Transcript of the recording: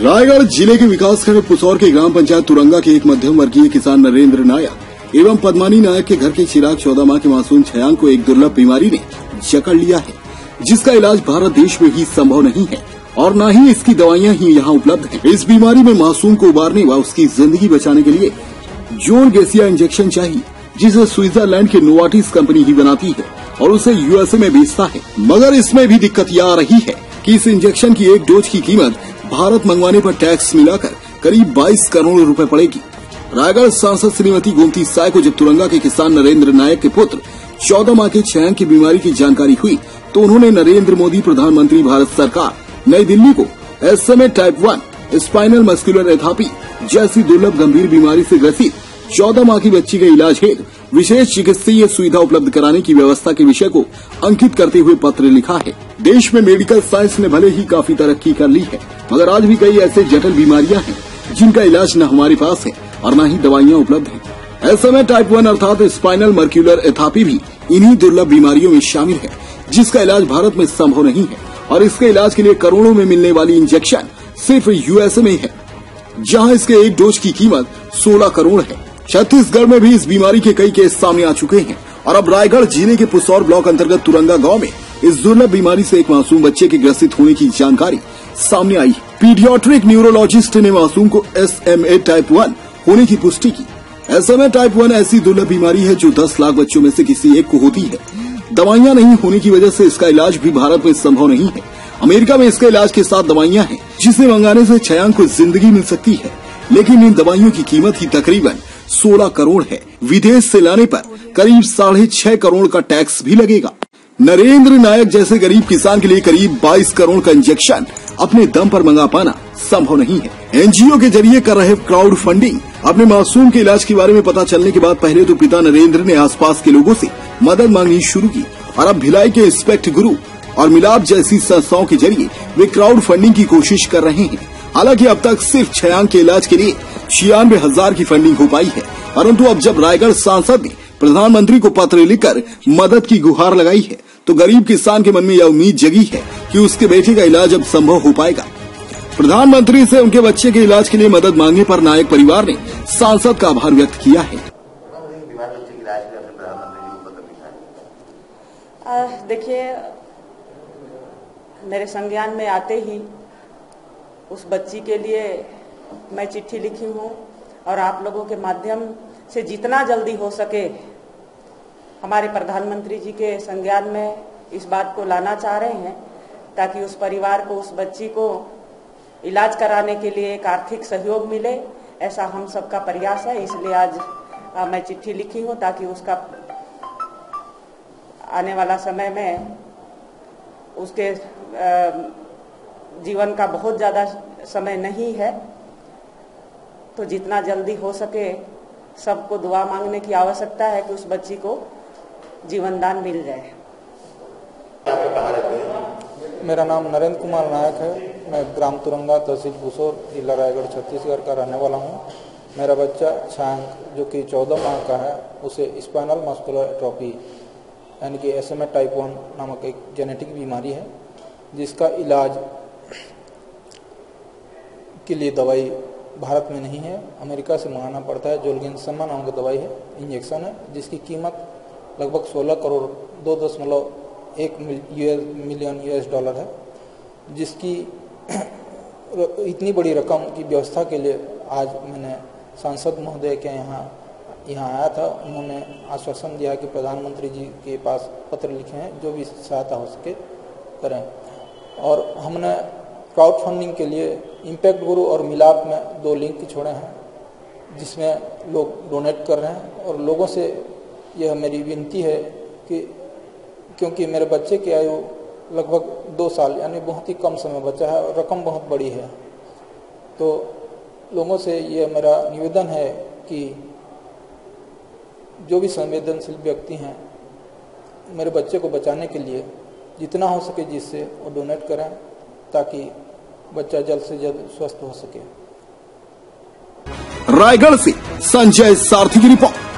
रायगढ़ जिले के विकासखंड पुसौर के ग्राम पंचायत तुरंगा के एक मध्यम वर्गीय किसान नरेंद्र नायक एवं पद्मानी नायक के घर के चिराग 14 माह के मासूम छयांक को एक दुर्लभ बीमारी ने जकड़ लिया है, जिसका इलाज भारत देश में ही संभव नहीं है और न ही इसकी दवाइयां ही यहाँ उपलब्ध हैं। इस बीमारी में मासूम को उबारने व उसकी जिंदगी बचाने के लिए जोन गैसिया इंजेक्शन चाहिए, जिसे स्विट्जरलैंड की नोवार्टिस कंपनी ही बनाती है और उसे यूएसए में बेचता है। मगर इसमें भी दिक्कत यह आ रही है कि इस इंजेक्शन की एक डोज की कीमत भारत मंगवाने पर टैक्स मिलाकर करीब 22 करोड़ रुपए पड़ेगी। रायगढ़ सांसद श्रीमती गोमती साय को जब तुरंगा के किसान नरेंद्र नायक के पुत्र 14 माह के छयांक की बीमारी की जानकारी हुई तो उन्होंने नरेंद्र मोदी प्रधानमंत्री भारत सरकार नई दिल्ली को SMA टाइप 1 स्पाइनल मस्कुलर एथापी जैसी दुर्लभ गंभीर बीमारी से ग्रसित 14 माह की बच्ची के इलाज हेतु विशेष चिकित्सीय सुविधा उपलब्ध कराने की व्यवस्था के विषय को अंकित करते हुए पत्र लिखा है। देश में मेडिकल साइंस ने भले ही काफी तरक्की कर ली है, मगर आज भी कई ऐसे जटिल बीमारियां हैं जिनका इलाज न हमारे पास है और न ही दवाइयां उपलब्ध हैं। SMA टाइप 1 अर्थात स्पाइनल मस्कुलर एथापी भी इन्हीं दुर्लभ बीमारियों में शामिल है, जिसका इलाज भारत में संभव नहीं है और इसके इलाज के लिए करोड़ों में मिलने वाली इंजेक्शन सिर्फ यूएसए में है, जहां इसके एक डोज की कीमत 16 करोड़ है। छत्तीसगढ़ में भी इस बीमारी के कई केस सामने आ चुके हैं और अब रायगढ़ जिले के पुसौर ब्लॉक अंतर्गत तुरंगा गांव में इस दुर्लभ बीमारी से एक मासूम बच्चे के ग्रसित होने की जानकारी सामने आई। पीडियाट्रिक न्यूरोलॉजिस्ट ने मासूम को SMA टाइप 1 होने की पुष्टि की। SMA टाइप 1 ऐसी दुर्लभ बीमारी है जो 10 लाख बच्चों में से किसी एक को होती है। दवाइयां नहीं होने की वजह से इसका इलाज भी भारत में संभव नहीं है। अमेरिका में इसके इलाज के साथ दवाइयां हैं, जिसे मंगाने से छयांक को जिंदगी मिल सकती है, लेकिन इन दवाइयों की कीमत ही तकरीबन 16 करोड़ है। विदेश से लाने पर करीब 6.5 करोड़ का टैक्स भी लगेगा। नरेंद्र नायक जैसे गरीब किसान के लिए करीब 22 करोड़ का इंजेक्शन अपने दम पर मंगा पाना संभव नहीं है। NGO के जरिए कर रहे क्राउड फंडिंग अपने मासूम के इलाज के बारे में पता चलने के बाद पहले तो पिता नरेंद्र ने आसपास के लोगों से मदद मांगनी शुरू की और अब भिलाई के इंस्पेक्ट गुरु और मिलाप जैसी संस्थाओं के जरिए वे क्राउड फंडिंग की कोशिश कर रहे हैं। हालांकि अब तक सिर्फ छयांक के इलाज के लिए 96,000 की फंडिंग हो पाई है, परंतु अब जब रायगढ़ सांसद ने प्रधानमंत्री को पत्र लिखकर मदद की गुहार लगाई है तो गरीब किसान के मन में यह उम्मीद जगी है कि उसके बेटे का इलाज अब संभव हो पाएगा। प्रधानमंत्री से उनके बच्चे के इलाज के लिए मदद मांगने पर नायक परिवार ने सांसद का आभार व्यक्त किया है। देखिए, मेरे संज्ञान में आते ही उस बच्ची के लिए मैं चिट्ठी लिखी हूँ और आप लोगों के माध्यम से जितना जल्दी हो सके हमारे प्रधानमंत्री जी के संज्ञान में इस बात को लाना चाह रहे हैं, ताकि उस परिवार को, उस बच्ची को इलाज कराने के लिए एक आर्थिक सहयोग मिले। ऐसा हम सबका प्रयास है, इसलिए आज मैं चिट्ठी लिखी हूँ ताकि उसका आने वाला समय में उसके जीवन का बहुत ज़्यादा समय नहीं है, तो जितना जल्दी हो सके सबको दुआ मांगने की आवश्यकता है कि उस बच्ची को जीवन दान मिल जाए। मेरा नाम नरेंद्र कुमार नायक है। मैं ग्राम तुरंगा, तहसील पुसौर, जिला रायगढ़, छत्तीसगढ़ का रहने वाला हूँ। मेरा बच्चा छयांक जो कि 14 माह का है, उसे स्पाइनल मस्कुलर एट्रोफी यानी कि SMA टाइप 1 नामक एक जेनेटिक बीमारी है, जिसका इलाज के लिए दवाई भारत में नहीं है, अमेरिका से मंगाना पड़ता है। जोल्गेंसमा नाम की दवाई है, इंजेक्शन है, जिसकी कीमत लगभग 16 करोड़ 2.1 मिलियन US$ है, जिसकी इतनी बड़ी रकम की व्यवस्था के लिए आज मैंने सांसद महोदय के यहाँ आया था। उन्होंने आश्वासन दिया कि प्रधानमंत्री जी के पास पत्र लिखे हैं, जो भी सहायता हो सके करें। और हमने क्राउड फंडिंग के लिए इम्पैक्ट गुरु और मिलाप में 2 लिंक छोड़े हैं, जिसमें लोग डोनेट कर रहे हैं। और लोगों से यह मेरी विनती है कि क्योंकि मेरे बच्चे की आयु लगभग 2 साल यानी बहुत ही कम समय बचा है और रकम बहुत बड़ी है, तो लोगों से यह मेरा निवेदन है कि जो भी संवेदनशील व्यक्ति हैं, मेरे बच्चे को बचाने के लिए जितना हो सके जिससे वो डोनेट करें, ताकि बच्चा जल्द से जल्द स्वस्थ हो सके। रायगढ़ से संजय सारथी की रिपोर्ट।